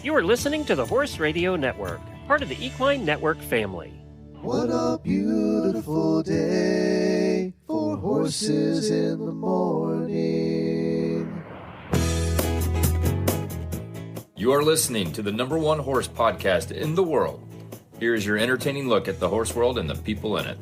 You are listening to the Horse Radio Network, part of the Equine Network family. What a beautiful day for horses in the morning. You are listening to the #1 horse podcast in the world. Here is your entertaining look at the horse world and the people in it.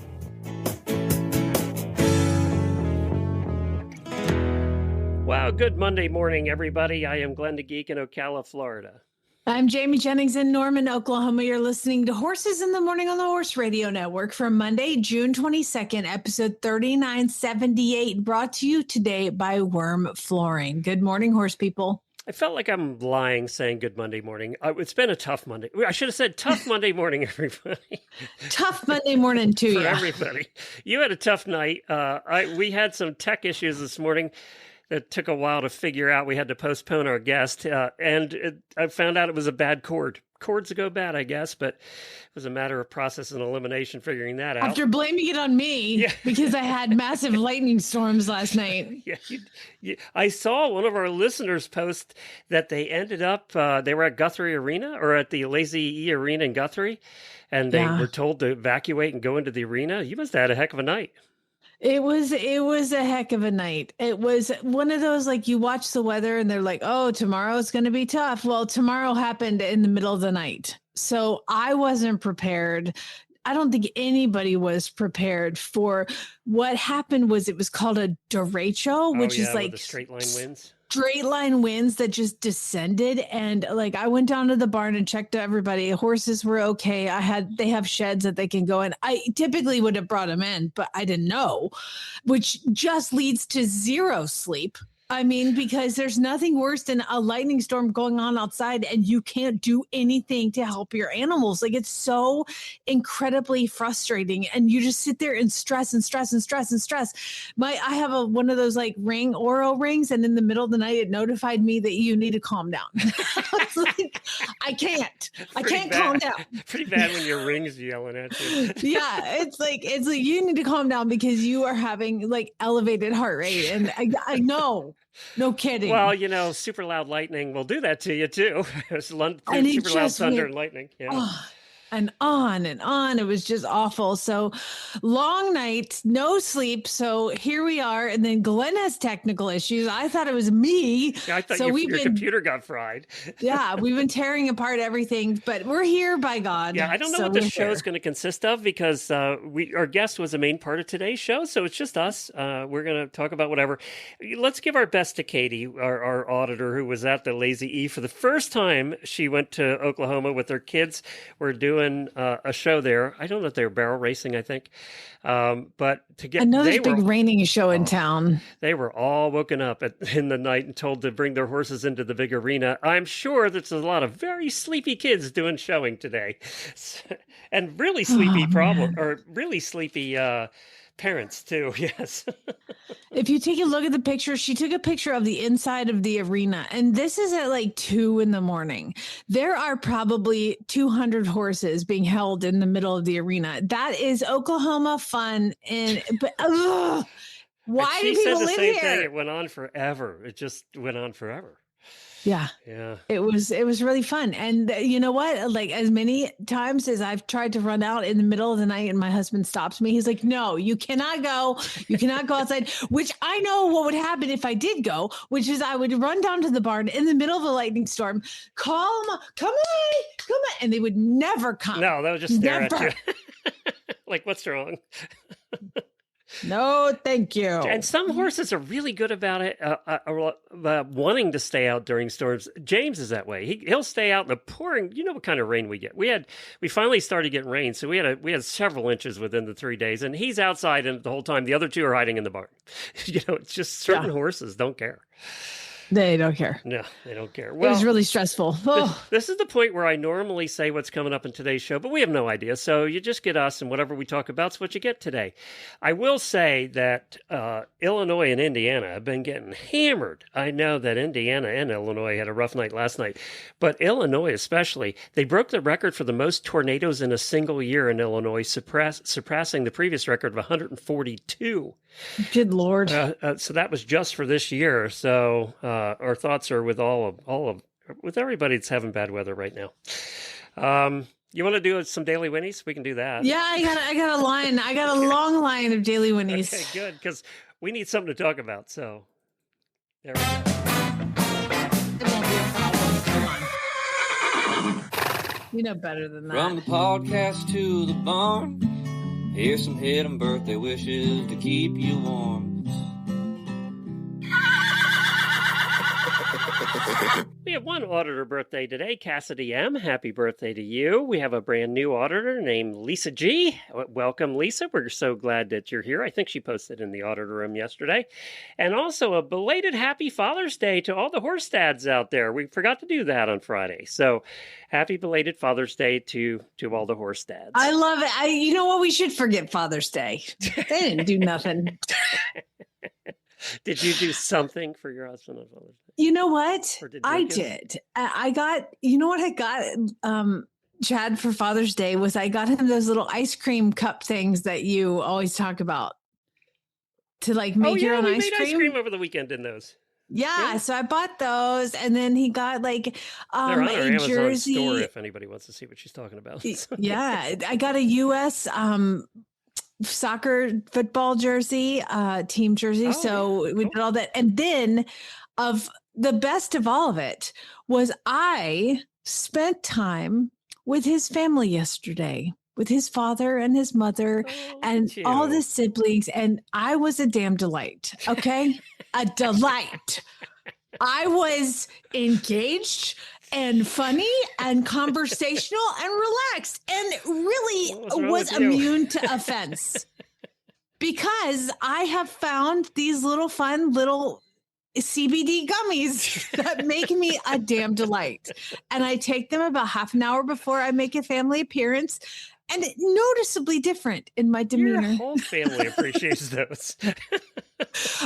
Wow, good Monday morning, everybody. I am Glenn the Geek in Ocala, Florida. I'm Jamie Jennings in Norman, Oklahoma. You're listening to Horses in the Morning on the Horse Radio Network for Monday, June 22nd, episode 3978, brought to you today by WERM Flooring. Good morning, horse people. I felt like I'm lying saying good Monday morning. It's been a tough Monday. I should have said tough Monday morning, everybody. Tough Monday morning to you. For everybody. You had a tough night. We had some tech issues this morning that took a while to figure out. We had to postpone our guest, and I found out it was a bad cord. Cords go bad, I guess, but it was a matter of process and elimination figuring that out. After blaming it on me, because I had massive lightning storms last night. Yeah, I saw one of our listeners post that they ended up, they were at Guthrie Arena, or at the Lazy E Arena in Guthrie, and they were told to evacuate and go into the arena. You must have had a heck of a night. It was a heck of a night. It was one of those, like, you watch the weather and they're like, oh, tomorrow's going to be tough. Well, tomorrow happened in the middle of the night. So I wasn't prepared. I don't think anybody was prepared for what happened. It was called a derecho, which is like the straight line winds. Straight line winds that just descended. And like, I went down to the barn and checked everybody. Horses were okay. They have sheds that they can go in. I typically would have brought them in, but I didn't know, which just leads to zero sleep. I mean, because there's nothing worse than a lightning storm going on outside and you can't do anything to help your animals. Like, it's so incredibly frustrating. And you just sit there and stress and stress and stress and stress. I have one of those like Oro rings. And in the middle of the night, it notified me that you need to calm down. I was like, I can't calm down. Pretty bad when your ring's yelling at you. Yeah. It's like, you need to calm down because you are having like elevated heart rate. And I know. No kidding. Well, super loud lightning will do that to you too. Super loud thunder and lightning. Yeah. Oh, and on and on. It was just awful. So long night, no sleep. So here we are. And then Glenn has technical issues. I thought it was me. Yeah, I thought your computer got fried. Yeah, we've been tearing apart everything, but we're here by God. Yeah, I don't know what the show is going to consist of because our guest was a main part of today's show. So it's just us. We're going to talk about whatever. Let's give our best to Katie, our auditor, who was at the Lazy E for the first time. She went to Oklahoma with her kids. We're doing a show there. I don't know if they were barrel racing, I think. But to get another big raining show in town. They were all woken up in the night and told to bring their horses into the big arena. I'm sure there's a lot of very sleepy kids doing showing today. And really sleepy really sleepy parents too. Yes. If you take a look at the picture, she took a picture of the inside of the arena, and this is at like 2 a.m. There are probably 200 horses being held in the middle of the arena. That is Oklahoma fun. Why do people live here? Thing. It went on forever. It just went on forever. Yeah. It was really fun. And you know what? Like, as many times as I've tried to run out in the middle of the night and my husband stops me, he's like, no, you cannot go. You cannot go outside, which I know what would happen if I did go, which is I would run down to the barn in the middle of a lightning storm, call them, come on. And they would never come. No, they would just stare at you. Like, what's wrong? No, thank you. And some horses are really good about it, wanting to stay out during storms. James is that way. He'll stay out in the pouring. You know what kind of rain we get. We finally started getting rain, so we had several inches within the 3 days, and he's outside the whole time. The other two are hiding in the barn. It's just certain horses don't care. They don't care. No, they don't care. Well, it was really stressful. Oh. This is the point where I normally say what's coming up in today's show, but we have no idea. So you just get us, and whatever we talk about is what you get today. I will say that Illinois and Indiana have been getting hammered. I know that Indiana and Illinois had a rough night last night, but Illinois especially, they broke the record for the most tornadoes in a single year in Illinois, surpassing the previous record of 142. Good Lord. So that was just for this year. So our thoughts are with all of with everybody that's having bad weather right now. You want to do some daily Whinnies? We can do that. Yeah, I got a line. I got a long line of daily Whinnies. Okay, good, because we need something to talk about. So there we go. It won't be a problem. Come on. You know better than that. From the podcast to the barn, here's some hidden birthday wishes to keep you warm. We have one auditor birthday today, Cassidy M. Happy birthday to you. We have a brand new auditor named Lisa G. Welcome, Lisa. We're so glad that you're here. I think she posted in the auditor room yesterday. And also a belated happy Father's Day to all the horse dads out there. We forgot to do that on Friday. So happy belated Father's Day to all the horse dads. I love it. You know what? We should forget Father's Day. They didn't do nothing. Did you do something for your husband on Father's Day? You know what? I did. did. I got, you know what I got Chad for Father's Day was I got him those little ice cream cup things that you always talk about to like make your own ice cream. Ice cream over the weekend in those. Yeah, so I bought those, and then he got like they're on our a Amazon jersey. store if anybody wants to see what she's talking about. Yeah, I got a U.S. Soccer football jersey, team jersey. We did all that. And then of the best of all of it was I spent time with his family yesterday, with his father and his mother and all the siblings. And I was a damn delight. Okay. A delight. I was engaged and funny and conversational and relaxed and really was immune to offense because I have found these little fun little CBD gummies that make me a damn delight. And I take them about half an hour before I make a family appearance. And noticeably different in my demeanor. Your whole family appreciates those.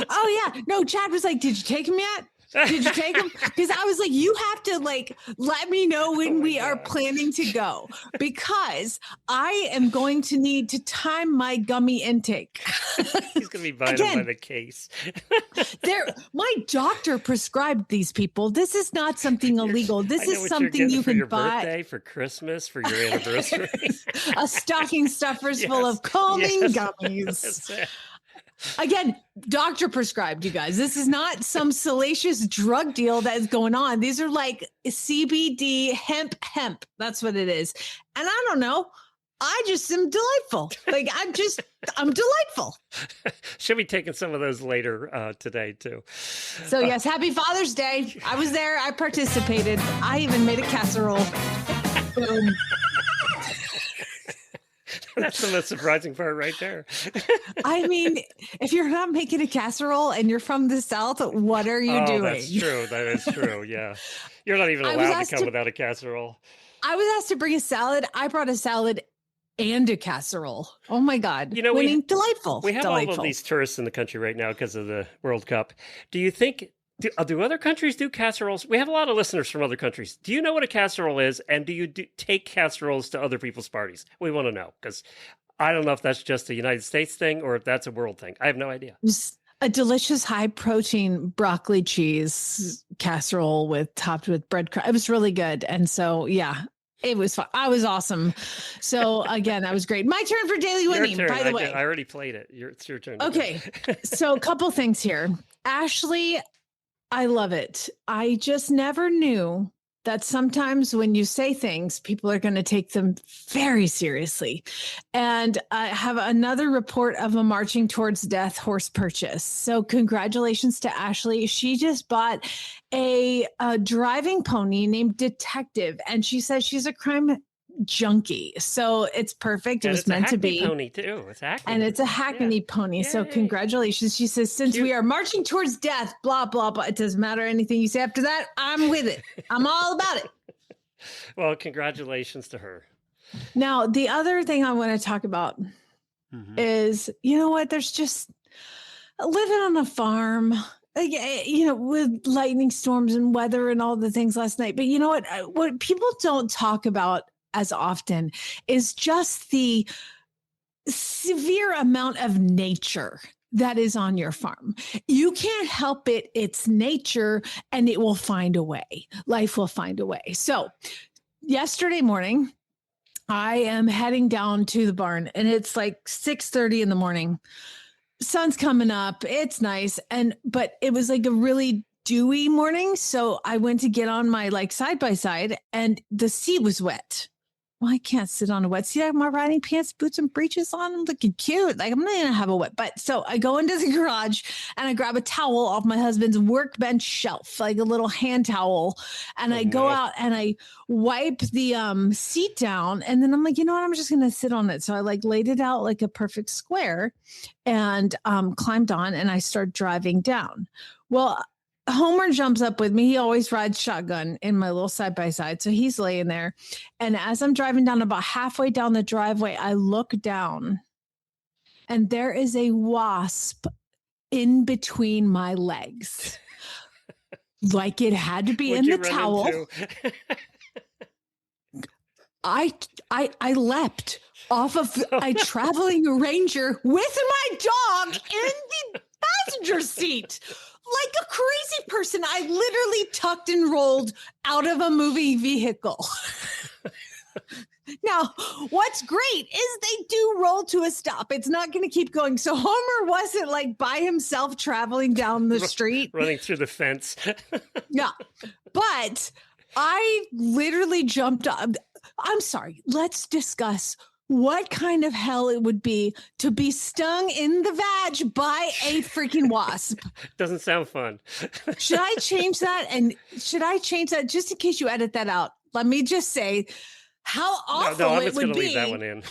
Oh, yeah. No, Chad was like, did you take them yet? Did you take them? Because I was like, you have to like let me know when we are planning to go because I am going to need to time my gummy intake. He's going to be buying them by the case. My doctor prescribed these people. This is not something illegal. This is something you can buy. Birthday, for Christmas, for your anniversary. A stocking stuffers full of calming gummies. That's it. Again, doctor prescribed, you guys. This is not some salacious drug deal that is going on. These are like CBD hemp. That's what it is. And I don't know. I just am delightful. Like I'm delightful. She'll be taking some of those later today too. So yes, happy Father's Day. I was there. I participated. I even made a casserole. Boom. That's the most surprising part right there. I mean, if you're not making a casserole and you're from the South, what are you doing? That's true. That is true. Yeah. You're not even allowed to come without a casserole. I was asked to bring a salad. I brought a salad and a casserole. Oh my God. You know, delightful. We have all of these tourists in the country right now because of the World Cup. Do you think, do other countries do casseroles? We have a lot of listeners from other countries. Do you know what a casserole is? And do you take casseroles to other people's parties? We want to know because I don't know if that's just a United States thing or if that's a world thing. I have no idea. It's a delicious high protein broccoli cheese casserole topped with breadcrumbs. It was really good. And so, yeah. It was fun. I was awesome. So again, that was great. My turn for Daily Winning, by the way. I already played it. It's your turn. Okay. So a couple things here. Ashley, I love it. I just never knew that sometimes when you say things, people are going to take them very seriously. And I have another report of a marching towards death horse purchase. So congratulations to Ashley. She just bought a driving pony named Detective, and she says she's a crime junkie. So it's perfect. It was meant to be. Pony too. It's Hackney. And it's a Hackney pony. Yay. So congratulations. She says, since we are marching towards death, blah, blah, blah. It doesn't matter anything you say after that. I'm with it. I'm all about it. Well, congratulations to her. Now, the other thing I want to talk about is, you know what? There's just living on a farm, with lightning storms and weather and all the things last night. But you know what people don't talk about as often is just the severe amount of nature that is on your farm. You can't help it. It's nature, and it will find a way. Life will find a way. So yesterday morning, I am heading down to the barn, and it's like 6:30 in the morning. Sun's coming up. It's nice. But it was like a really dewy morning. So I went to get on my like side by side, and the seat was wet. Well, I can't sit on a wet seat. I have my riding pants, boots, and breeches on. I'm looking cute. Like, I'm not going to have a wet butt. So I go into the garage and I grab a towel off my husband's workbench shelf, like a little hand towel. And I go out and I wipe the seat down. And then I'm like, you know what? I'm just going to sit on it. So I like laid it out like a perfect square and climbed on, and I start driving down. Well, Homer jumps up with me. He always rides shotgun in my little side by side. So he's laying there. And as I'm driving down, about halfway down the driveway, I look down, and there is a wasp in between my legs. Like it had to be in the towel. I leapt off of a traveling ranger with my dog in the passenger seat. Like a crazy person, I literally tucked and rolled out of a movie vehicle. Now, what's great is they do roll to a stop. It's not going to keep going. So Homer wasn't like by himself traveling down the street. Running through the fence. Yeah. But I literally jumped up. I'm sorry. Let's discuss what kind of hell it would be to be stung in the vag by a freaking wasp. Doesn't sound fun. Should I change that? And should I change that just in case you edit that out? Let me just say how awful no, I'm it just would gonna be. Leave that one in.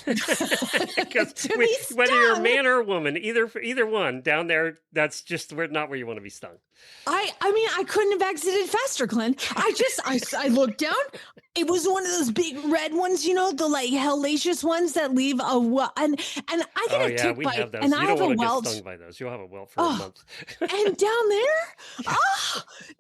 Because whether you're a man or a woman, either one down there, that's just not where you want to be stung. I mean, I couldn't have exited faster, Glenn. I looked down. It was one of those big red ones, you know, the like hellacious ones that leave a and I get a tick bite, have those. and you I don't have a want to welt. get stung by those. You'll have a welt for a month. And down there,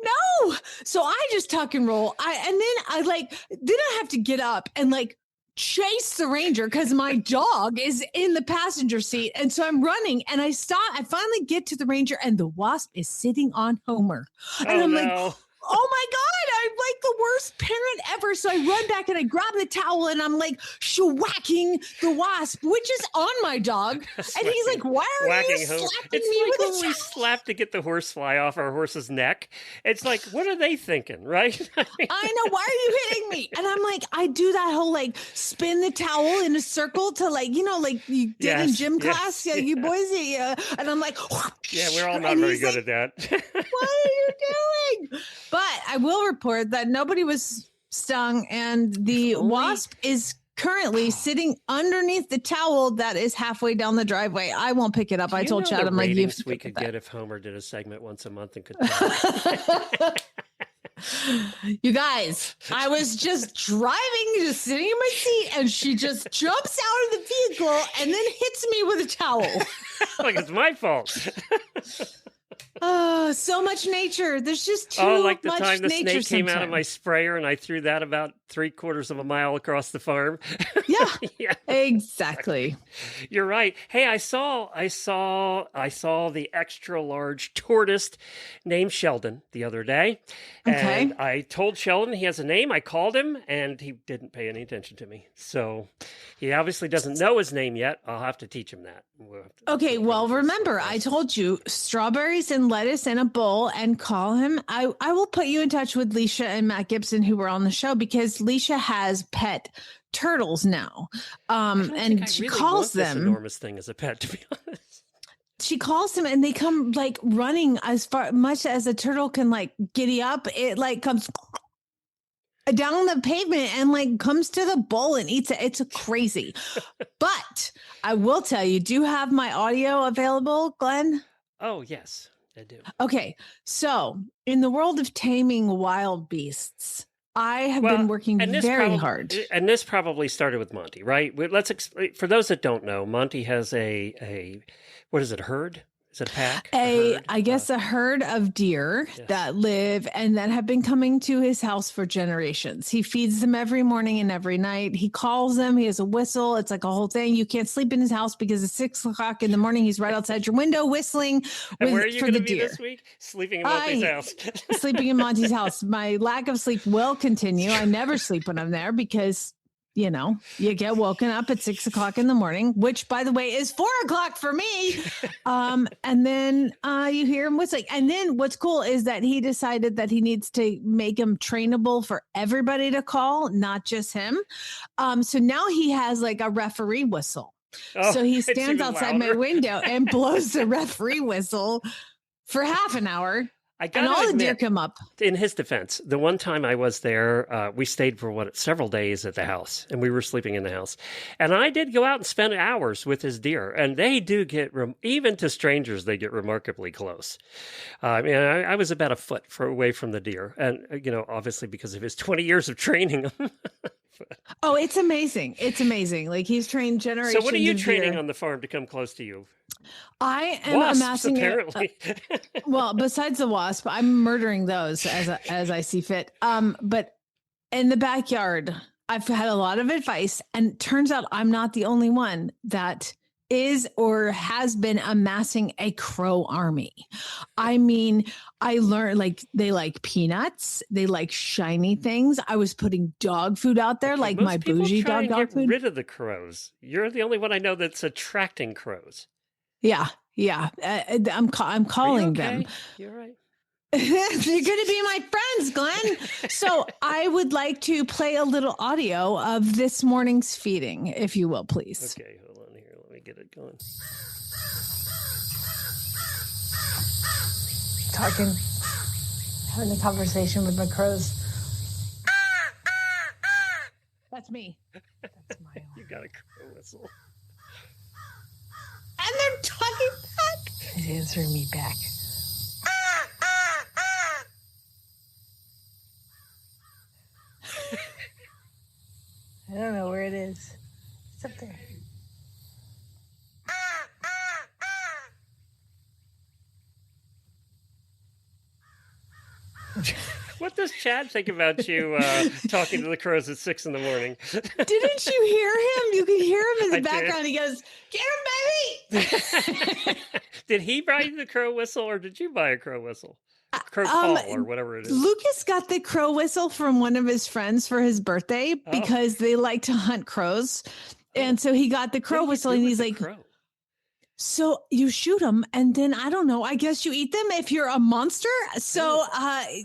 no. So I just tuck and roll. Then I have to get up and like chase the ranger because my dog is in the passenger seat. And so I'm running and I stop. I finally get to the ranger and the wasp is sitting on Homer. And I'm like, oh my God, I'm like the worst parent ever. So I run back and I grab the towel and I'm like whacking the wasp, which is on my dog. And he's like, why are you slapping me with a towel? We slap to get the horsefly off our horse's neck. It's like, what are they thinking, right? I know. Why are you hitting me? And I'm like, I do that whole like spin the towel in a circle to like, you know, like you did in gym class. Yeah, you boys. Yeah. And I'm like, yeah, we're all not very good at that. What are you doing? But I will report that nobody was stung, and the wasp is currently sitting underneath the towel that is halfway down the driveway. I won't pick it up. I told Chad, I'm like, we could get if Homer did a segment once a month and could tell. You guys, I was just driving, just sitting in my seat, and she just jumps out of the vehicle and then hits me with a towel. Like it's my fault. Oh, so much nature. There's just too like the much time the nature snake came out of my sprayer and I threw that about 3/4 of a mile across the farm. Yeah, yeah, exactly. You're right. Hey, I saw the extra large tortoise named Sheldon the other day. Okay. And I told Sheldon he has a name. I called him and he didn't pay any attention to me. So he obviously doesn't know his name yet. I'll have to teach him that. Okay, well, remember, I told you strawberries and lettuce in a bowl and call him. I will put you in touch with Leisha and Matt Gibson, who were on the show, because Leisha has pet turtles now. And she calls them. This enormous thing as a pet, to be honest. She calls them and they come like running as much as a turtle can like giddy up. It like comes down the pavement and like comes to the bowl and eats it. It's crazy. But I will tell you, do you have my audio available, Glenn? Oh, yes, I do. Okay. So in the world of taming wild beasts, I have been working very hard. And this probably started with Monty, right? Let's explain. For those that don't know, Monty has a what is it, herd? Is it a pack? A herd? I guess a herd of deer that live and that have been coming to his house for generations. He feeds them every morning and every night. He calls them. He has a whistle. It's like a whole thing. You can't sleep in his house because it's 6 o'clock in the morning. He's right outside your window whistling. And where are you going to be this week? Sleeping in Monty's house. Sleeping in Monty's house. My lack of sleep will continue. I never sleep when I'm there because you know, you get woken up at 6 o'clock in the morning, which by the way is 4 o'clock for me. And then you hear him whistling. And then what's cool is that he decided that he needs to make him trainable for everybody to call, not just him. So now he has like a referee whistle. Oh, so he stands outside my window and blows the referee whistle for half an hour. And all the deer come up. In his defense, the one time I was there, we stayed for several days at the house, and we were sleeping in the house. And I did go out and spend hours with his deer, and they do get, even to strangers, they get remarkably close. I was about a foot away from the deer, and, you know, obviously because of his 20 years of training them. Oh, it's amazing. It's amazing. Like he's trained generations. So what are you training deer. On the farm to come close to you? I am Wasps, amassing apparently. Well, besides the wasp, I'm murdering those as I see fit. But in the backyard, I've had a lot of advice, and it turns out I'm not the only one that is or has been amassing a crow army. I mean, I learned like they like peanuts, they like shiny things. I was putting dog food out there, like my bougie dog food. Get rid of the crows. You're the only one I know that's attracting crows. Yeah. I'm calling them. You're right. They're going to be my friends, Glenn. So I would like to play a little audio of this morning's feeding, if you will, please. Okay, hold on here. Let me get it going. Having a conversation with my crows. That's me. That's my own. You got a crow whistle. And they're talking back. He's answering me back. I don't know where it is. It's up there. What does Chad think about you talking to the crows at 6 a.m? Didn't you hear him? You can hear him in the background. Did. He goes, "Get him, baby!" Did he buy the crow whistle, or did you buy a crow whistle? Crow call, or whatever it is. Lucas got the crow whistle from one of his friends for his birthday because they like to hunt crows, and so he got the crow whistle, and he's like. Crow? So you shoot them, and then I don't know. I guess you eat them if you're a monster. So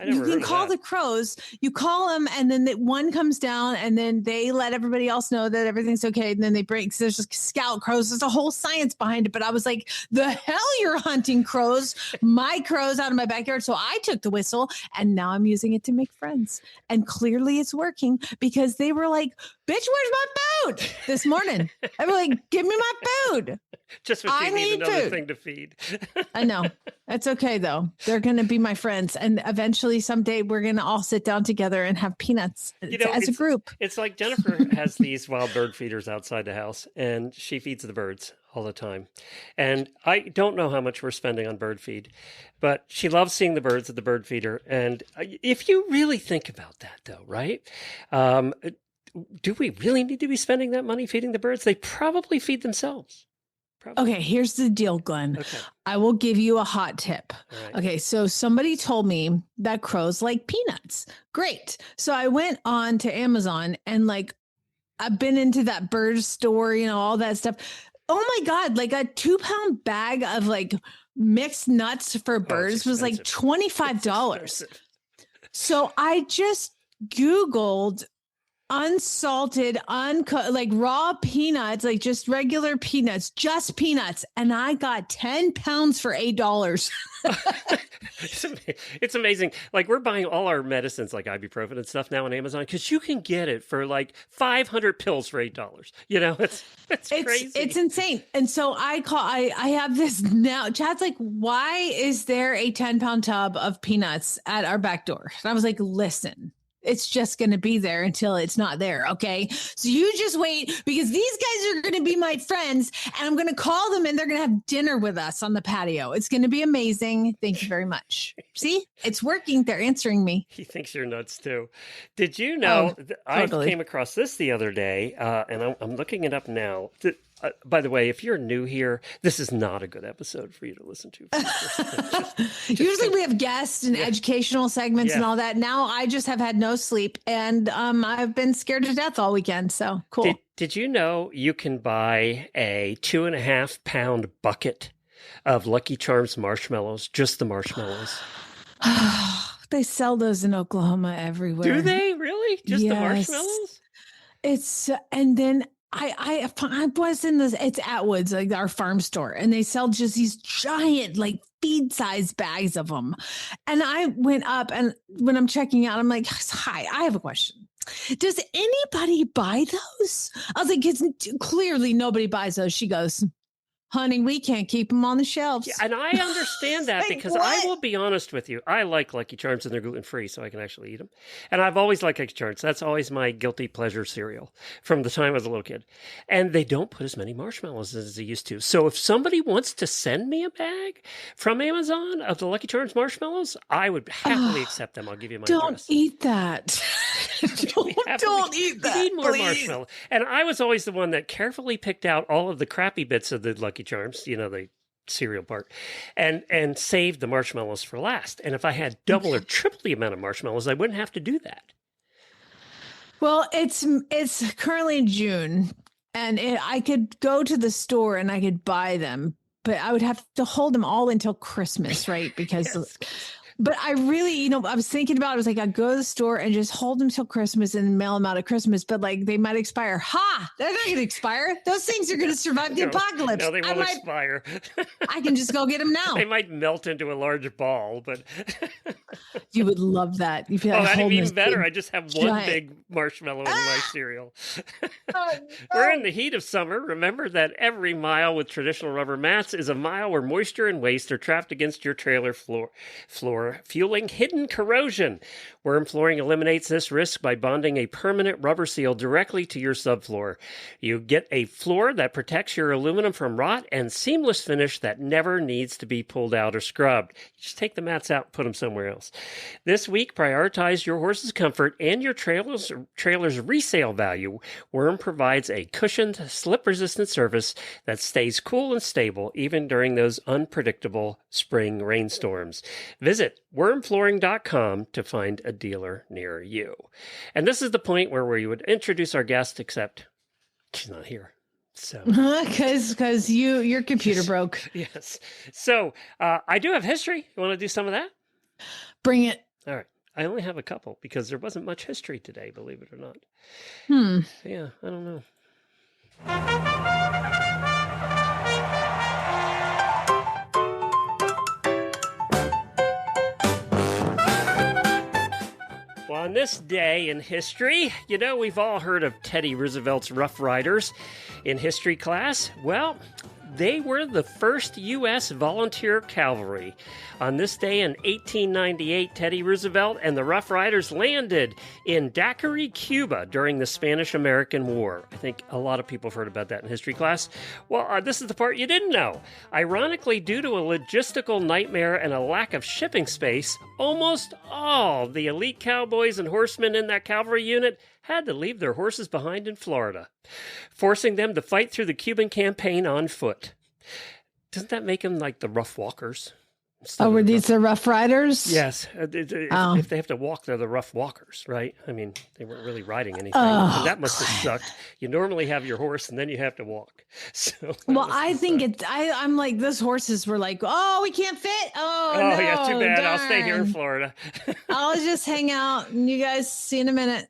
you can call the crows. You call them, and then one comes down, and then they let everybody else know that everything's okay. And then they bring. So there's just scout crows. There's a whole science behind it. But I was like, the hell, you're hunting crows, my crows out of my backyard. So I took the whistle, and now I'm using it to make friends. And clearly, it's working because they were like, "Bitch, where's my food?" This morning. I was like, "Give me my food." Just what you need another thing to feed. I know. That's okay, though. They're going to be my friends. And eventually, someday, we're going to all sit down together and have peanuts as a group. It's like Jennifer has these wild bird feeders outside the house, and she feeds the birds all the time. And I don't know how much we're spending on bird feed, but she loves seeing the birds at the bird feeder. And if you really think about that, though, right? Do we really need to be spending that money feeding the birds? They probably feed themselves. Probably. Okay, here's the deal, Glenn. Okay. I will give you a hot tip. Right. Okay, so somebody told me that crows like peanuts. Great. So I went on to Amazon and I've been into that bird store, all that stuff. Oh my God, like a 2-pound bag of mixed nuts for birds was like $25. So I just Googled unsalted, uncut, raw peanuts, just regular peanuts, just peanuts. And I got 10 pounds for $8. It's amazing. We're buying all our medicines like ibuprofen and stuff now on Amazon because you can get it for 500 pills for $8. It's crazy. It's insane. And so I have this now. Chad's like, why is there a 10-pound tub of peanuts at our back door? And I was like, listen. It's just going to be there until it's not there. Okay. So you just wait, because these guys are going to be my friends, and I'm going to call them and they're going to have dinner with us on the patio. It's going to be amazing. Thank you very much. See, it's working. They're answering me. He thinks you're nuts too. Did you know, I totally. came across this the other day, and I'm looking it up now. By the way, if you're new here, this is not a good episode for you to listen to. Usually we have guests and educational segments and all that. Now I just have had no sleep, and I've been scared to death all weekend. So cool. Did you know you can buy a 2.5 pound bucket of Lucky Charms marshmallows, just the marshmallows? They sell those in Oklahoma everywhere. Do they really? Just the Yes. marshmallows? And then I was in this, it's Atwood's, like our farm store, and they sell just these giant, like feed size bags of them. And I went up, and when I'm checking out, I'm like, hi, I have a question. Does anybody buy those? I was like, it's clearly nobody buys those. She goes, honey, we can't keep them on the shelves. Yeah, and I understand that, Like, because what? I will be honest with you. I like Lucky Charms, and they're gluten-free, so I can actually eat them. And I've always liked Lucky Charms. That's always my guilty pleasure cereal from the time I was a little kid. And they don't put as many marshmallows as they used to. So if somebody wants to send me a bag from Amazon of the Lucky Charms marshmallows, I would happily accept them. I'll give you my Don't address. eat that. don't eat that. We need more please. marshmallow. And I was always the one that carefully picked out all of the crappy bits of the Lucky Charms, the cereal part, and saved the marshmallows for last. And if I had double or triple the amount of marshmallows, I wouldn't have to do that. Well, it's currently in June, and I could go to the store and I could buy them, but I would have to hold them all until Christmas, right? Because Yes. But I really, I was thinking about it. I was like, I'd go to the store and just hold them till Christmas and mail them out at Christmas. But like, they might expire. Ha! They're not going to expire. Those things are going to survive the apocalypse. No, they won't expire. I can just go get them now. They might melt into a large ball, but You would love that. You'd be like, that'd hold be this even better. big I just have one giant- big marshmallow in my cereal. Oh, We're in the heat of summer. Remember that every mile with traditional rubber mats is a mile where moisture and waste are trapped against your trailer floor, fueling hidden corrosion. WERM flooring eliminates this risk by bonding a permanent rubber seal directly to your subfloor. You get a floor that protects your aluminum from rot and seamless finish that never needs to be pulled out or scrubbed. You just take the mats out and put them somewhere else. This week, prioritize your horse's comfort and your trailer's resale value. WERM provides a cushioned, slip-resistant surface that stays cool and stable even during those unpredictable spring rainstorms. Visit wormflooring.com to find a dealer near you. And this is the point where we would introduce our guest, except she's not here. So because your computer broke. yes. So I do have history. You want to do some of that? Bring it. All right. I only have a couple because there wasn't much history today, believe it or not. Yeah, I don't know. Well, on this day in history, we've all heard of Teddy Roosevelt's Rough Riders in history class. Well, they were the first U.S. volunteer cavalry. On this day in 1898, Teddy Roosevelt and the Rough Riders landed in Daiquiri, Cuba during the Spanish-American War. I think a lot of people have heard about that in history class. Well, this is the part you didn't know. Ironically, due to a logistical nightmare and a lack of shipping space, almost all the elite cowboys and horsemen in that cavalry unit had to leave their horses behind in Florida, forcing them to fight through the Cuban campaign on foot. Doesn't that make them like the rough walkers? Oh, were these the Rough Riders? Yes. If they have to walk, they're the rough walkers, right? I mean, they weren't really riding anything. And that must have sucked. You normally have your horse and then you have to walk. So Well, I think I'm like, those horses were like, oh, we can't fit. Oh, no, yeah, too bad. I'll stay here in darn. Florida. I'll just hang out and you guys see in a minute.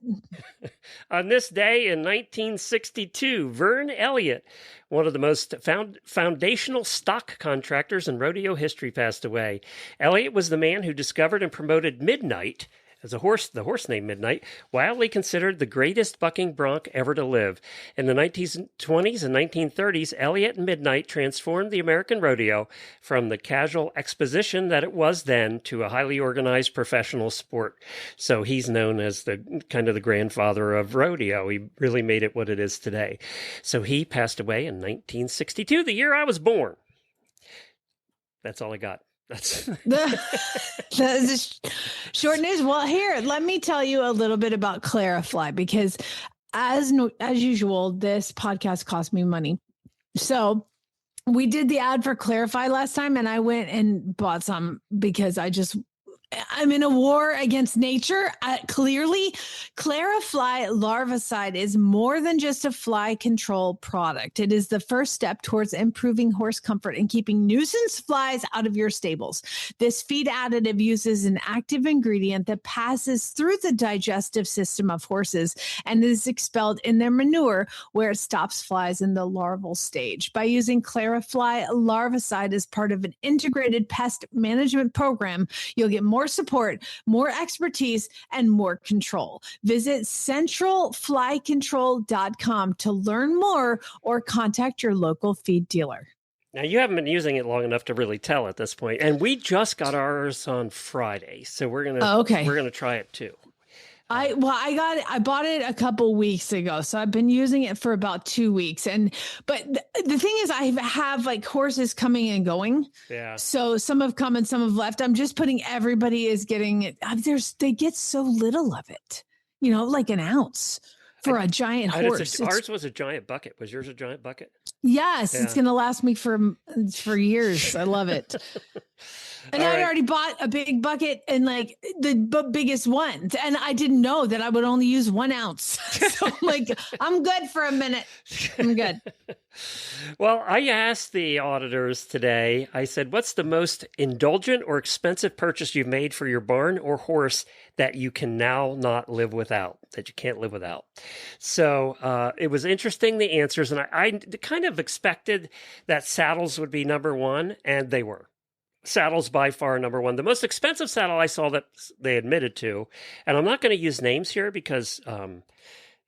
On this day in 1962, Vern Elliott, one of the most foundational stock contractors in rodeo history, passed away. Elliott was the man who discovered and promoted midnight, as a horse, the horse named Midnight, widely considered the greatest bucking bronc ever to live. In the 1920s and 1930s, Elliott and Midnight transformed the American rodeo from the casual exposition that it was then to a highly organized professional sport. So he's known as the kind of the grandfather of rodeo. He really made it what it is today. So he passed away in 1962, the year I was born. That's all I got. That's short news. Well, here, let me tell you a little bit about Clarify, because as usual, this podcast cost me money. So we did the ad for Clarify last time, and I went and bought some because I'm in a war against nature. Clearly, Clarify Larvicide is more than just a fly control product. It is the first step towards improving horse comfort and keeping nuisance flies out of your stables. This feed additive uses an active ingredient that passes through the digestive system of horses and is expelled in their manure, where it stops flies in the larval stage. By using Clarify Larvicide as part of an integrated pest management program, you'll get more support, more expertise, and more control. Visit centralflycontrol.com to learn more or contact your local feed dealer. Now, you haven't been using it long enough to really tell at this point, and we just got ours on Friday, so we're gonna try it too. I bought it a couple weeks ago, so I've been using it for about 2 weeks. But the thing is, I have like horses coming and going. Yeah. So some have come and some have left. I'm just putting everybody is getting it. They get so little of it, like an ounce for a giant horse. Ours was a giant bucket. Was yours a giant bucket? Yes, yeah. It's going to last me for years. I love it. And I already bought a big bucket and like the biggest ones. And I didn't know that I would only use 1 ounce. So I'm like, I'm good for a minute. I'm good. Well, I asked the auditors today, I said, what's the most indulgent or expensive purchase you've made for your barn or horse that you can now not live without, that you can't live without? So it was interesting, the answers. And I kind of expected that saddles would be number one, and they were. Saddles by far number one. The most expensive saddle I saw that they admitted to, and I'm not going to use names here because, none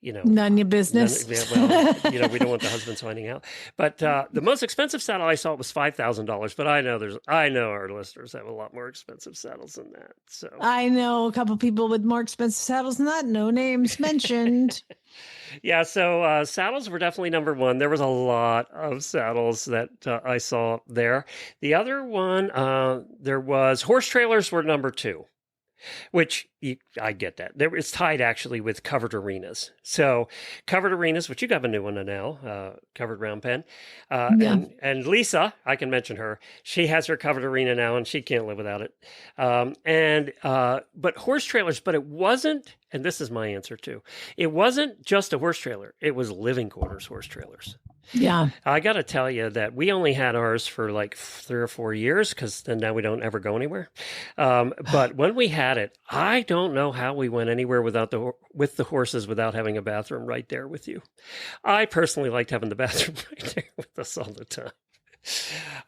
of your business. We don't want the husbands finding out. But the most expensive saddle I saw was $5,000. But I know our listeners have a lot more expensive saddles than that. So I know a couple people with more expensive saddles than that. No names mentioned. Yeah, so saddles were definitely number one. There was a lot of saddles that I saw there. The other one, there was horse trailers were number two, which I get that. It's tied actually with covered arenas. So covered arenas, which you got a new one now, covered round pen. And Lisa, I can mention her. She has her covered arena now, and she can't live without it. But horse trailers, but it wasn't. And this is my answer too. It wasn't just a horse trailer. It was living quarters horse trailers. Yeah. I got to tell you that we only had ours for like 3 or 4 years because then now we don't ever go anywhere. But when we had it, I don't know how we went anywhere with the horses without having a bathroom right there with you. I personally liked having the bathroom right there with us all the time.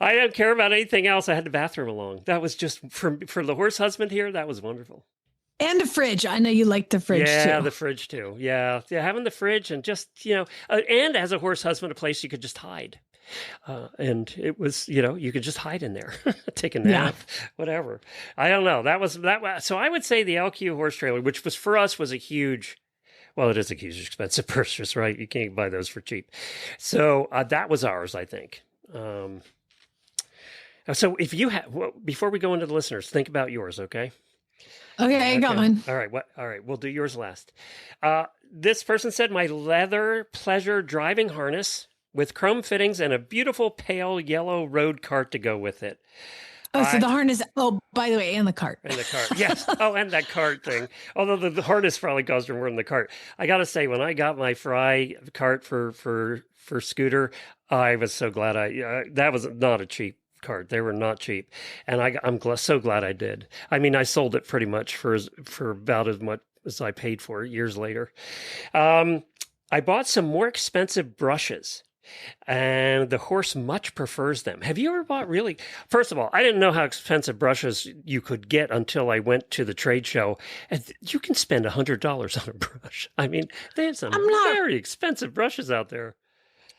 I didn't care about anything else. I had the bathroom along. That was just for the horse husband here. That was wonderful. And a fridge. I know you like the fridge too. Yeah, the fridge too. Yeah, having the fridge and just, and as a horse husband, a place you could just hide. And it was, you could just hide in there, take a nap, whatever. I don't know. That was. So I would say the LQ horse trailer, which was for us was a huge, well, it is a huge expensive purchase, right? You can't buy those for cheap. So that was ours, I think. So if you have, before we go into the listeners, think about yours, okay? Okay, I got mine. All right. All right. We'll do yours last. This person said, my leather pleasure driving harness with chrome fittings and a beautiful pale yellow road cart to go with it. So the harness. Oh, by the way, and the cart. And the cart. Yes. Oh, and that cart thing. Although the harness probably cost more than the cart. I got to say, when I got my Fry cart for Scooter, I was so glad that was not a cheap cart. They were not cheap, and I'm so glad I did. I mean, I sold it pretty much for about as much as I paid for it years later. I bought some more expensive brushes and the horse much prefers them. Have you ever bought really? First of all, I didn't know how expensive brushes you could get until I went to the trade show. And you can spend $100 on a brush. I mean, they have some very expensive brushes out there.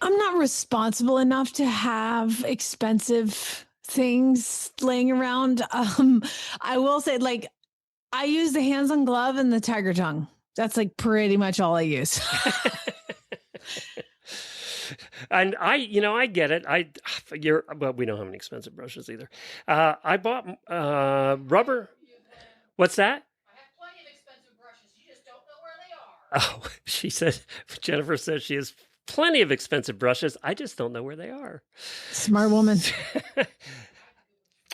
I'm not responsible enough to have expensive things laying around. I will say, like, I use the hands-on glove and the tiger tongue. That's like pretty much all I use. And I get it. But we don't have any expensive brushes either. I bought rubber. What's that? I have plenty of expensive brushes. You just don't know where they are. Oh, Jennifer says she has plenty of expensive brushes. I just don't know where they are. Smart woman.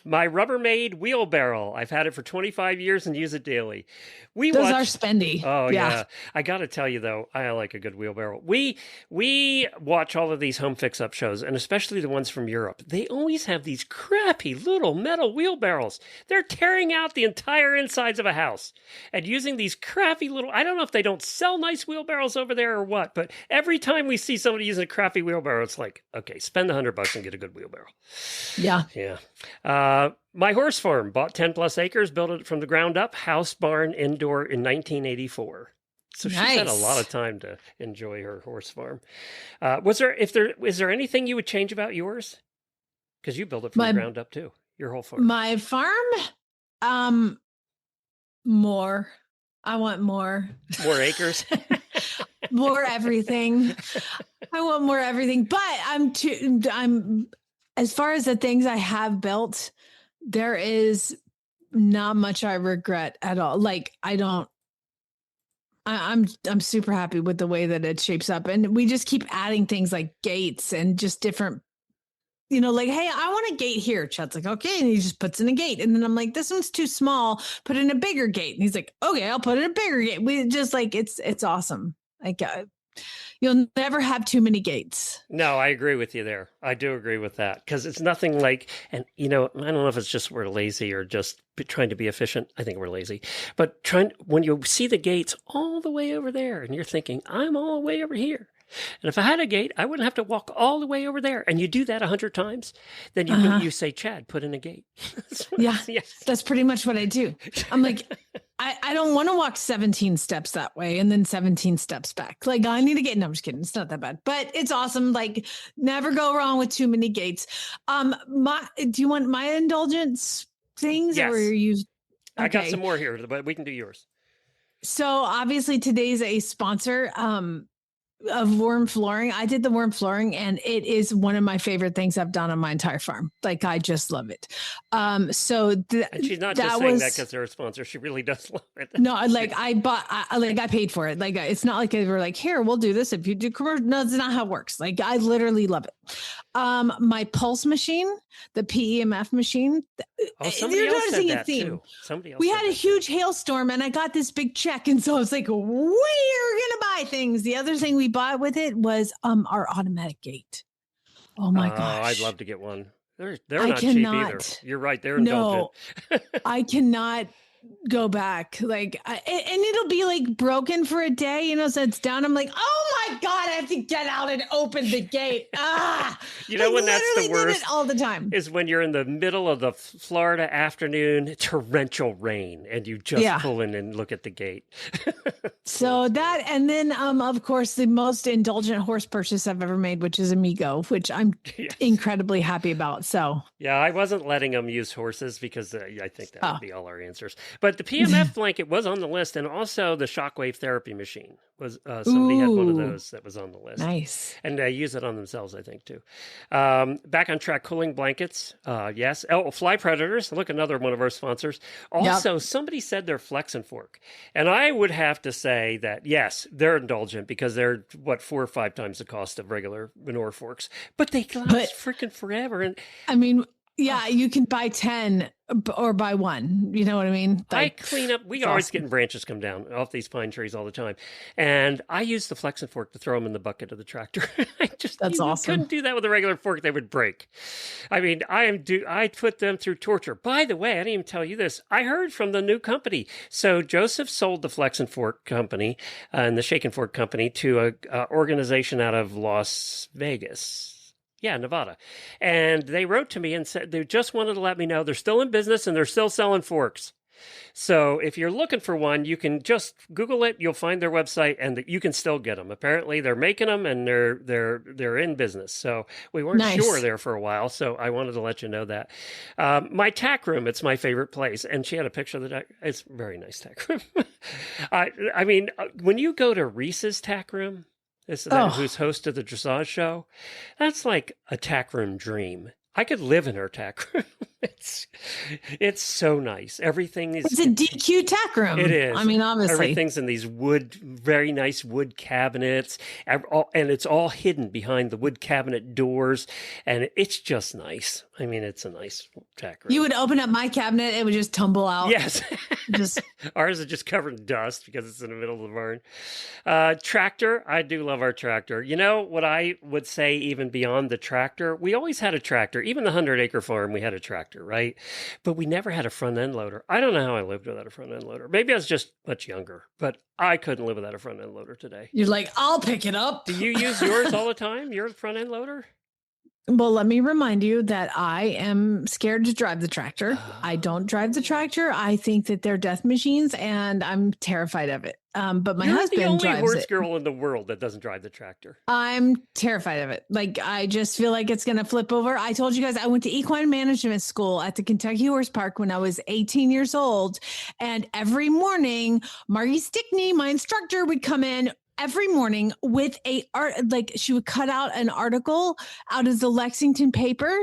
My Rubbermaid wheelbarrow. I've had it for 25 years and use it daily. Those are spendy. Oh, yeah. I got to tell you, though, I like a good wheelbarrow. We watch all of these home fix-up shows, and especially the ones from Europe. They always have these crappy little metal wheelbarrows. They're tearing out the entire insides of a house and using these crappy little... I don't know if they don't sell nice wheelbarrows over there or what, but every time we see somebody using a crappy wheelbarrow, it's like, okay, spend $100 and get a good wheelbarrow. Yeah. Yeah. My horse farm, bought 10 plus acres, built it from the ground up, house, barn, indoor in 1984. So she's had a lot of time to enjoy her horse farm. Is there anything you would change about yours? Because you built it from the ground up too, your whole farm. My farm, more. I want more. More acres? More everything. I want more everything. But I'm as far as the things I have built, there is not much I regret at all. Like I'm super happy with the way that it shapes up. And we just keep adding things like gates and just different, like, hey, I want a gate here. Chad's like, okay. And he just puts in a gate. And then I'm like, this one's too small. Put in a bigger gate. And he's like, okay, I'll put in a bigger gate. We just like, it's awesome. Like, you'll never have too many gates. No, I agree with you there. I do agree with that because it's nothing like, and I don't know if it's just we're lazy or just trying to be efficient. I think we're lazy, but when you see the gates all the way over there and you're thinking, I'm all the way over here. And if I had a gate, I wouldn't have to walk all the way over there. And you do that 100 times, then you say, Chad, put in a gate. That's pretty much what I do. I'm like, I don't want to walk 17 steps that way and then 17 steps back. Like, I need a gate. No, I'm just kidding. It's not that bad, but it's awesome. Like, never go wrong with too many gates. Do you want my indulgence things? Yes. Or you? Okay. I got some more here, but we can do yours. So obviously today's a sponsor, of WERM flooring. I did the WERM flooring and it is one of my favorite things I've done on my entire farm. Like, I just love it. And she's not just saying that because they're a sponsor. She really does love it. No, like I paid for it. Like, it's not like they were like, here, we'll do this if you do commercial. No, that's not how it works. Like, I literally love it. My pulse machine, the PEMF machine. Somebody else said that too. We had a huge hailstorm and I got this big check. And so I was like, we're going to buy things. The other thing we bought with it was our automatic gate. Oh my gosh. I'd love to get one. They're not cheap either. You're right. They're indulgent. No, I cannot go back. Like, and it'll be like broken for a day, so it's down. I'm like, oh my God, I have to get out and open the gate. When that's the worst all the time is when you're in the middle of the Florida afternoon, torrential rain, and you just pull in and look at the gate. So that, and then of course the most indulgent horse purchase I've ever made, which is Amigo, which I'm incredibly happy about. So yeah, I wasn't letting them use horses because I think that would be all our answers. But the PMF blanket was on the list, and also the shockwave therapy machine was somebody had one of those that was on the list. Nice, and they use it on themselves, I think, too. Back on track, cooling blankets, yes. Fly predators. Look, another one of our sponsors. Also, somebody said they're Flex and Fork, and I would have to say that yes, they're indulgent because they're 4 or 5 times the cost of regular manure forks, but they last freaking forever. And I mean, Yeah, you can buy 10 or buy one. You know what I mean? I clean up. We always awesome. getting branches come down off these pine trees all the time, and I use the flexing fork to throw them in the bucket of the tractor. That's you awesome. couldn't do that with a regular fork; they would break. I mean, I put them through torture. By the way, I didn't even tell you this. I heard from the new company. So Joseph sold the flexing fork company and the shaken fork company to a organization out of Las Vegas. Yeah, Nevada. And they wrote to me and said they just wanted to let me know they're still in business and they're still selling forks. So if you're looking for one, you can just Google it. You'll find their website, and you can still get them. Apparently, they're making them, and they're in business. So we weren't sure there for a while. So I wanted to let you know that. My tack room, it's my favorite place, and she had a picture of the tack. It's a very nice tack room. I mean, when you go to Reese's tack room. Who's host of the dressage show? That's like a tack room dream. I could live in her tack room. It's so nice. Everything is. It's a DQ tack room. It is. I mean, obviously, everything's in these very nice wood cabinets, and it's all hidden behind the wood cabinet doors, and it's just nice. I mean, it's a nice tack room. You would open up my cabinet, it would just tumble out. Yes. Just ours is just covered in dust because it's in the middle of the barn. Tractor. I do love our tractor. You know what I would say even beyond the tractor? We always had a tractor. Even the 100-acre farm, we had a tractor, right? But we never had a front end loader. I don't know how I lived without a front end loader. Maybe I was just much younger, but I couldn't live without a front end loader today. You're like, I'll pick it up. Do you use yours all the time? Your front end loader? Well, let me remind you that I am scared to drive the tractor. I don't drive the tractor. I think that they're death machines, and I'm terrified of it. But my husband You're the only drives horse it. girl in the world that doesn't drive the tractor. I'm terrified of it. Like, I just feel like it's going to flip over. I told you guys I went to equine management school at the Kentucky Horse Park when I was 18 years old. And every morning, Margie Stickney, my instructor, would come in every morning with she would cut out an article out of the Lexington paper,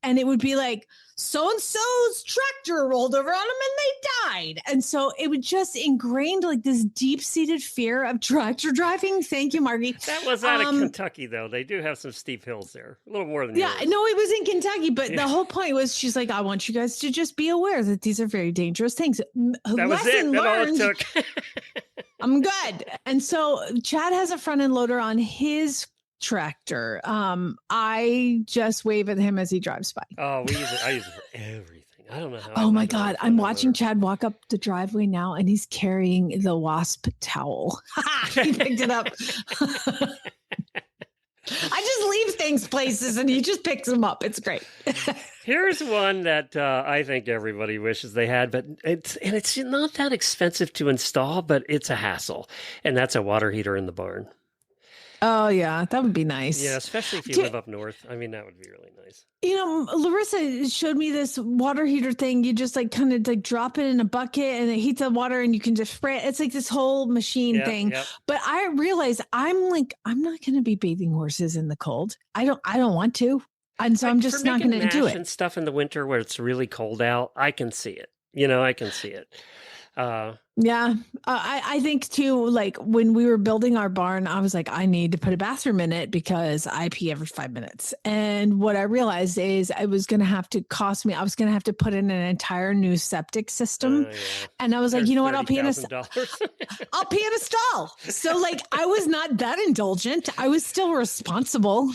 and it would be like, so-and-so's tractor rolled over on them and they died. And so it would just ingrained like this deep-seated fear of tractor driving. Thank you, Margie. That was out of Kentucky, though. They do have some steep hills there. A little more than yours. No, it was in Kentucky. But the whole point was, she's like, I want you guys to just be aware that these are very dangerous things. That was it. That's all it took. I'm good. And so Chad has a front end loader on his tractor. I just wave at him as he drives by. Oh, I use it for everything. I don't know how. Oh my God. I'm watching Chad walk up the driveway now, and he's carrying the wasp towel. He picked it up. I just leave things places and he just picks them up. It's great. Here's one that I think everybody wishes they had, but it's not that expensive to install, but it's a hassle. And that's a water heater in the barn. Oh, yeah. That would be nice. Yeah, especially if you live up north. I mean, that would be really nice. You know, Larissa showed me this water heater thing. You just kind of drop it in a bucket and it heats up water and you can just spray it. It's like this whole machine thing. Yep. But I realized I'm not going to be bathing horses in the cold. I don't want to. And so I'm just not going to do it. And stuff in the winter where it's really cold out, I can see it. I can see it. Yeah. I think too, like when we were building our barn, I was like, I need to put a bathroom in it because I pee every 5 minutes. And what I realized is it was going to have to cost me, I was going to have to put in an entire new septic system. Yeah. And I was like, you know what? I'll pee in a stall. So I was not that indulgent. I was still responsible.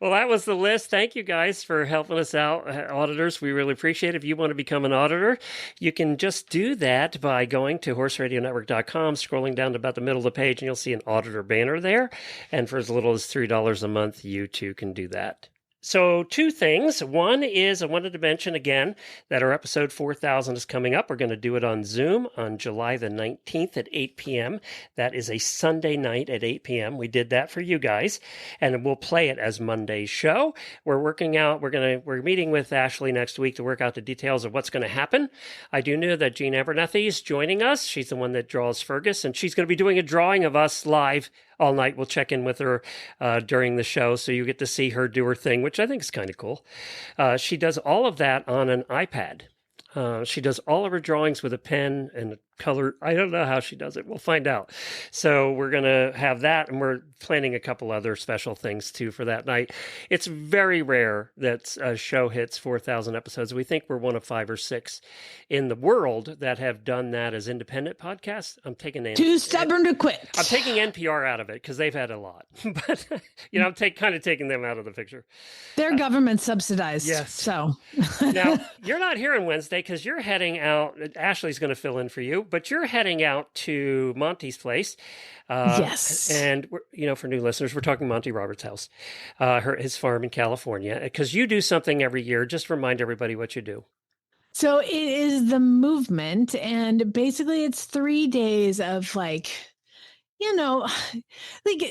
Well, that was the list. Thank you guys for helping us out, auditors. We really appreciate it. If you want to become an auditor, you can just do that by going to horseradionetwork.com, scrolling down to about the middle of the page, and you'll see an auditor banner there. And for as little as $3 a month, you too can do that. So 2 things. One is I wanted to mention again that our episode 4000 is coming up. We're going to do it on Zoom on July the 19th at 8 p.m. That is a Sunday night at 8 p.m. We did that for you guys, and we'll play it as Monday's show. We're meeting with Ashley next week to work out the details of what's going to happen. I do know that Jean Abernethy is joining us. She's the one that draws Fergus, and she's going to be doing a drawing of us live all night. We'll check in with her during the show, so you get to see her do her thing, which I think is kind of cool. She does all of that on an iPad. She does all of her drawings with a pen and a color. I don't know how she does it. We'll find out. So we're going to have that, and we're planning a couple other special things too for that night. It's very rare that a show hits 4,000 episodes. We think we're one of 5 or 6 in the world that have done that as independent podcasts. I'm taking Too stubborn to quit. I'm taking NPR out of it because they've had a lot, but I'm kind of taking them out of the picture. They're government subsidized. Yes. So now you're not here on Wednesday because you're heading out. Ashley's going to fill in for you, but you're heading out to Monty's place. Yes. And for new listeners, we're talking Monty Roberts' house, his farm in California, because you do something every year. Just remind everybody what you do. So it is the movement, and basically it's 3 days of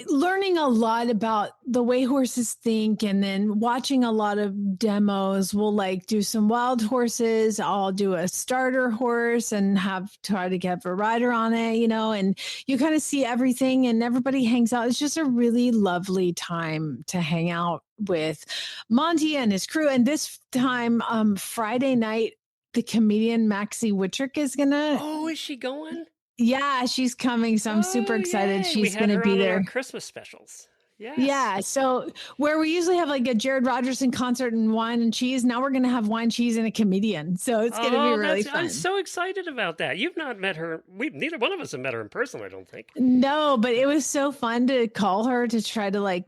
learning a lot about the way horses think, and then watching a lot of demos. We'll do some wild horses. I'll do a starter horse and try to get a rider on it, and you kind of see everything, and everybody hangs out. It's just a really lovely time to hang out with Monty and his crew. And this time, Friday night, the comedian Maxie Wittrick is gonna. Oh, is she going? Yeah, she's coming, so I'm super excited. Yay. She's going to be there. Christmas specials. Yes. Yeah, so where we usually have a Jared Rogerson concert and wine and cheese, now we're going to have wine, cheese, and a comedian. So it's going to be really fun. I'm so excited about that. You've not met her. Neither one of us have met her in person, I don't think. No, but it was so fun to call her to try to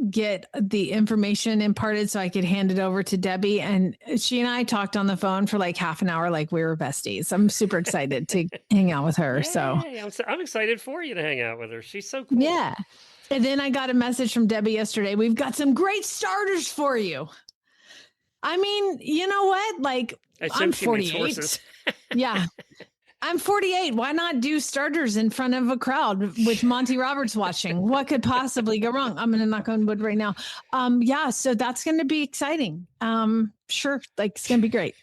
get the information imparted so I could hand it over to Debbie. And she and I talked on the phone for half an hour like we were besties. I'm super excited to hang out with her. Yay, so I'm excited for you to hang out with her. She's so cool. Yeah. And then I got a message from Debbie yesterday. We've got some great starters for you. I mean, you know what? I'm 48. Yeah. I'm 48. Why not do starters in front of a crowd with Monty Roberts watching? What could possibly go wrong? I'm going to knock on wood right now. Yeah, so that's going to be exciting. Sure, it's going to be great.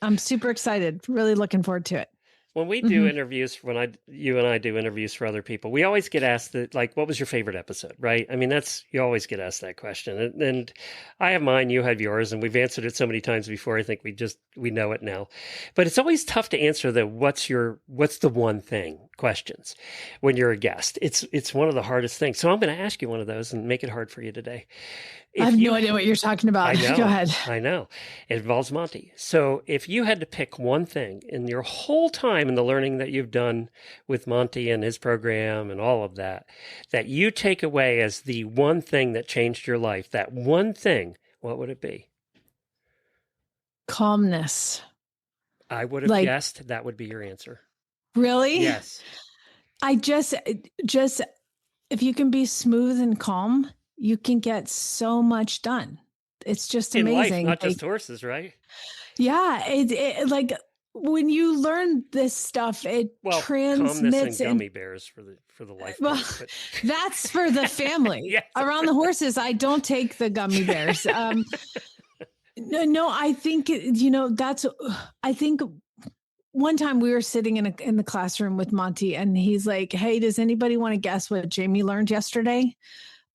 I'm super excited. Really looking forward to it. When we do interviews, you and I do interviews for other people, we always get asked what was your favorite episode, right? I mean, you always get asked that question. And I have mine, you have yours, and we've answered it so many times before. I think we know it now. But it's always tough to answer the what's the one thing questions when you're a guest. It's one of the hardest things. So I'm going to ask you one of those and make it hard for you today. I have no idea what you're talking about. I know, Go ahead. I know. It involves Monty. So if you had to pick one thing in your whole time in the learning that you've done with Monty and his program and all of that you take away as the one thing that changed your life, that one thing, what would it be? Calmness. I would have guessed that would be your answer. Really? Yes. I just if you can be smooth and calm, you can get so much done. It's just amazing. In life, not just horses, right? Yeah. It when you learn this stuff, it transmits. Calmness and gummy bears for the life. Well, that's for the family. Yes. Around the horses, I don't take the gummy bears. No, I think, I think one time we were sitting in the classroom with Monty, and he's like, "Hey, does anybody want to guess what Jamie learned yesterday?"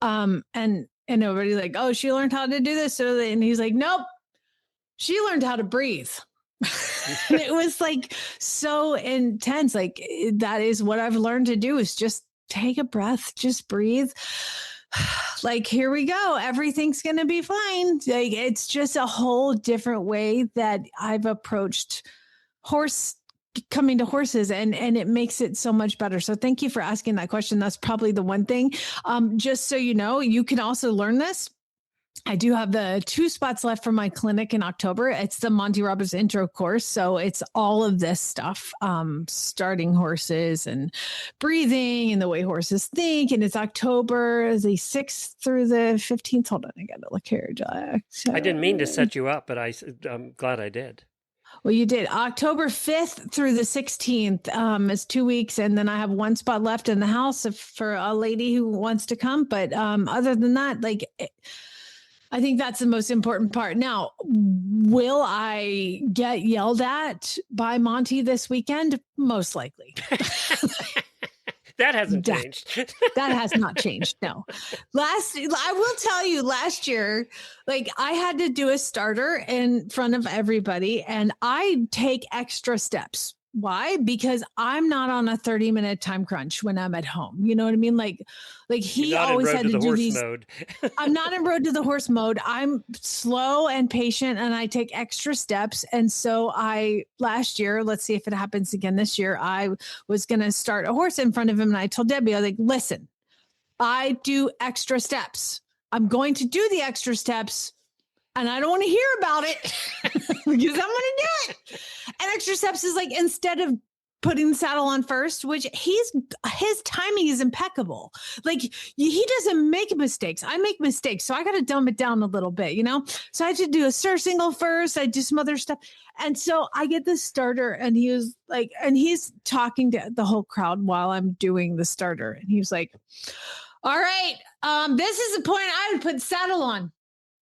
And everybody oh, she learned how to do this. And he's like, "Nope, she learned how to breathe." And it was so intense. That is what I've learned to do, is just take a breath, just breathe. Here we go. Everything's going to be fine. It's just a whole different way that I've approached coming to horses, and it makes it so much better. So thank you for asking that question. That's probably the one thing. Just so you know, you can also learn this. I do have the 2 spots left for my clinic in October. It's the Monty Roberts intro course. So it's all of this stuff, starting horses and breathing and the way horses think. And it's October the 6th through the 15th. Hold on, I got to look here, Jack. I didn't mean to set you up, but I'm glad I did. Well, you did. October 5th through the 16th is 2 weeks. And then I have 1 spot left in the house for a lady who wants to come. But other than that, I think that's the most important part. Now, will I get yelled at by Monty this weekend? Most likely. That hasn't That- changed. That has not changed. No. I will tell you, last year, like I had to do a starter in front of everybody, and I take extra steps. Why? Because I'm not on a 30-minute time crunch when I'm at home. You know what I mean? Like You're he not in always road had to to the do horse these. mode. I'm not in road to the horse mode. I'm slow and patient, and I take extra steps. And so last year, let's see if it happens again this year, I was going to start a horse in front of him. And I told Debbie, I was like, listen, I do extra steps. I'm going to do the extra steps, and I don't want to hear about it because I'm going to do it. And extra steps is like, instead of putting the saddle on first, which his timing is impeccable. Like he doesn't make mistakes. I make mistakes. So I got to dumb it down a little bit, you know? So I had to do a surcingle first. I do some other stuff. And so I get the starter, and he was like, and he's talking to the whole crowd while I'm doing the starter. And he was like, all right, this is the point I would put saddle on.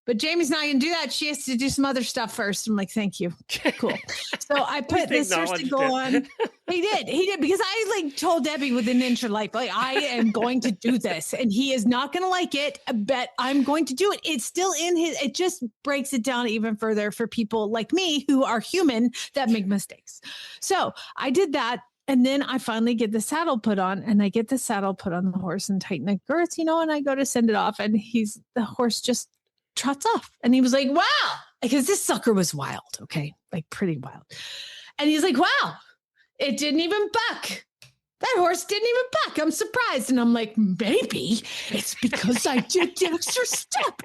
But Jamie's not going to do that. She has to do some other stuff first. I'm like, thank you. Cool. So I put the surcingle on. He did. Because I like told Debbie within an inch of life, like, I am going to do this. And he is not going to like it, but I'm going to do it. It's still in it just breaks it down even further for people like me who are human that make mistakes. So I did that. And then I finally get the saddle put on, and I get the saddle put on the horse and tighten the girth, and I go to send it off, and the horse just trots off. And he was like, wow, because this sucker was wild. Okay. Like pretty wild. And he's like, wow, it didn't even buck. That horse didn't even buck. I'm surprised. And I'm like, maybe it's because I did the extra step.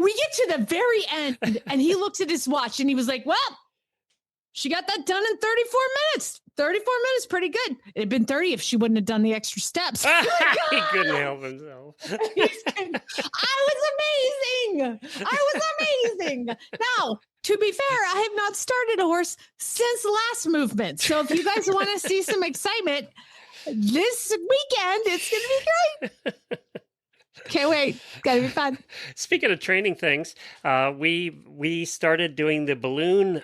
We get to the very end, and he looks at his watch, and he was like, well, she got that done in 34 minutes. 34 minutes, pretty good. It'd been 30 if she wouldn't have done the extra steps. He couldn't help himself. I was amazing. Now, to be fair, I have not started a horse since the last movement. So if you guys want to see some excitement this weekend, it's going to be great. Can't wait. It's got to be fun. Speaking of training things, we started doing the balloon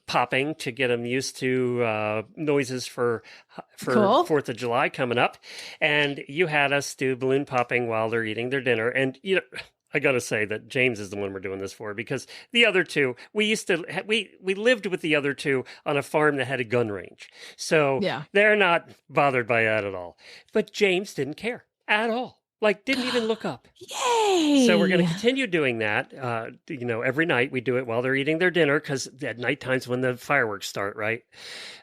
popping to get them used to noises for Cool. 4th of July coming up. And you had us do balloon popping while they're eating their dinner. And, I got to say that James is the one we're doing this for, because the other two, we lived with the other two on a farm that had a gun range. So they're not bothered by that at all. But James didn't care at all. Like, didn't even look up. Yay! So we're going to continue doing that. Every night we do it while they're eating their dinner, because at night time's when the fireworks start, right?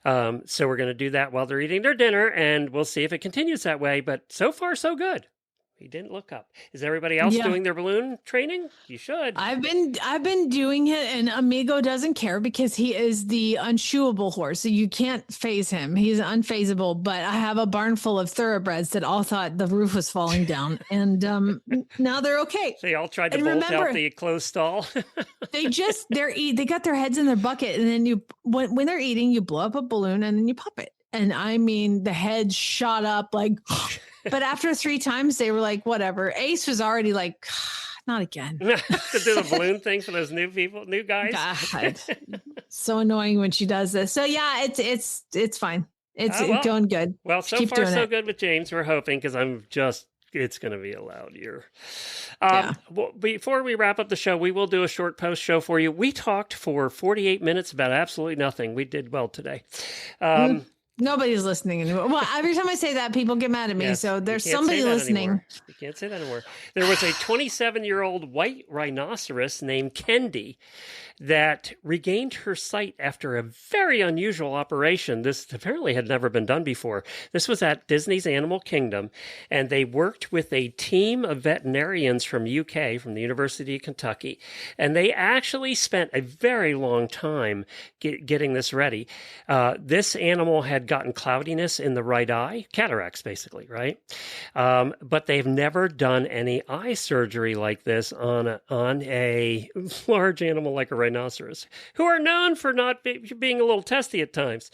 So we're going to do that while they're eating their dinner, and we'll see if it continues that way. But so far, so good. He didn't look up. Is everybody else doing their balloon training? You should. I've been doing it, and Amigo doesn't care because he is the unshoeable horse. So you can't phase him. He's unfazable. But I have a barn full of thoroughbreds that all thought the roof was falling down, and now they're okay. They all tried to bolt out the closed stall. They got their heads in their bucket, and then when they're eating, you blow up a balloon and then you pop it. And I mean, the head shot up like. But after 3 times, they were like, whatever. Ace was already like, not again. To do the balloon thing for those new guys. God. So annoying when she does this. So yeah, it's fine. It's going good. Well, so far so good with James. We're hoping, because it's going to be a loud year. Well, before we wrap up the show, we will do a short post show for you. We talked for 48 minutes about absolutely nothing. We did well today. Nobody's listening anymore. Well, every time I say that, people get mad at me. Yes, so there's somebody listening. You can't say that anymore. There was a 27-year-old white rhinoceros named Kendi that regained her sight after a very unusual operation. This apparently had never been done before. This was at Disney's Animal Kingdom, and they worked with a team of veterinarians from UK, from the University of Kentucky, and they actually spent a very long time getting this ready. This animal had gotten cloudiness in the right eye, cataracts basically, right? But they've never done any eye surgery like this on a large animal like a rhinoceros, who are known for not being a little testy at times.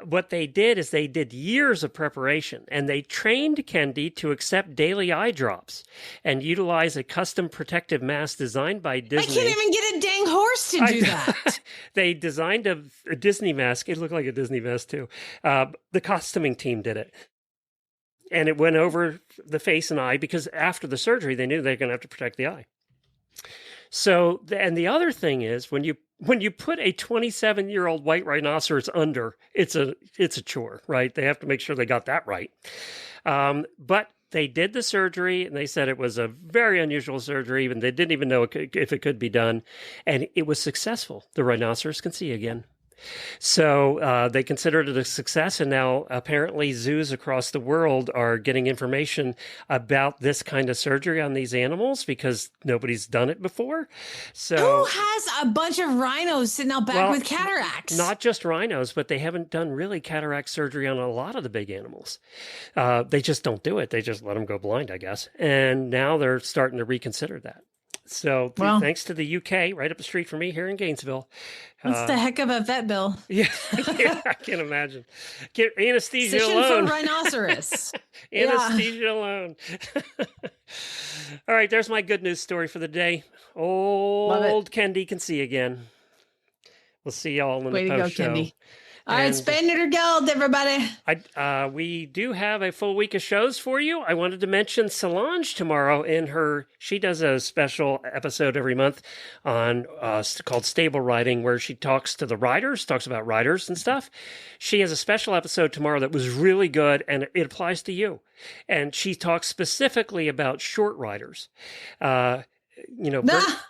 What they did is they did years of preparation, and they trained Kendi to accept daily eye drops and utilize a custom protective mask designed by Disney. I can't even get a dang horse to do that. They designed a Disney mask. It looked like a Disney vest too. The costuming team did it. and it went over the face and eye because after the surgery, they knew they were going to have to protect the eye. So, and the other thing is when you put a 27-year-old white rhinoceros under, it's a chore, right? They have to make sure they got that right. But they did the surgery, and they said it was a very unusual surgery, and they didn't even know if it could be done, and it was successful. The rhinoceros can see again. So they considered it a success, and now apparently zoos across the world are getting information about this kind of surgery on these animals because nobody's done it before. So who has a bunch of rhinos sitting out back with cataracts? Not just rhinos, but they haven't done really cataract surgery on a lot of the big animals. They just don't do it. They just let them go blind, I guess. And now they're starting to reconsider that. So thanks to the UK, right up the street from me here in Gainesville. That's the heck of a vet bill. Yeah, I can imagine. Get anesthesia Physician alone. for rhinoceros. Anesthesia alone. All right, there's my good news story for the day. Old Kendi can see again. We'll see y'all in Way the to go, post show. Kendi. All right, Spay Neuter Guild, everybody. We do have a full week of shows for you. I wanted to mention Solange tomorrow she does a special episode every month on called Stable Riding, where she talks to the riders, talks about riders and stuff. She has a special episode tomorrow that was really good, and it applies to you. And she talks specifically about short riders.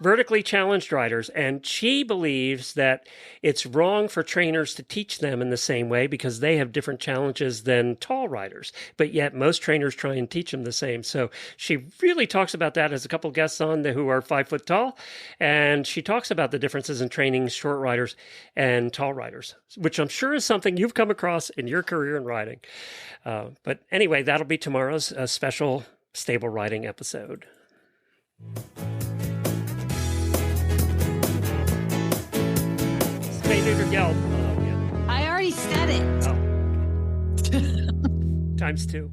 Vertically challenged riders. And she believes that it's wrong for trainers to teach them in the same way because they have different challenges than tall riders. But yet most trainers try and teach them the same. So she really talks about that as a couple guests on who are 5 foot tall. And she talks about the differences in training short riders and tall riders, which I'm sure is something you've come across in your career in riding. But anyway, that'll be tomorrow's special Stable Riding episode. Spay Neuter Guild. I already said it. Oh. Times 2.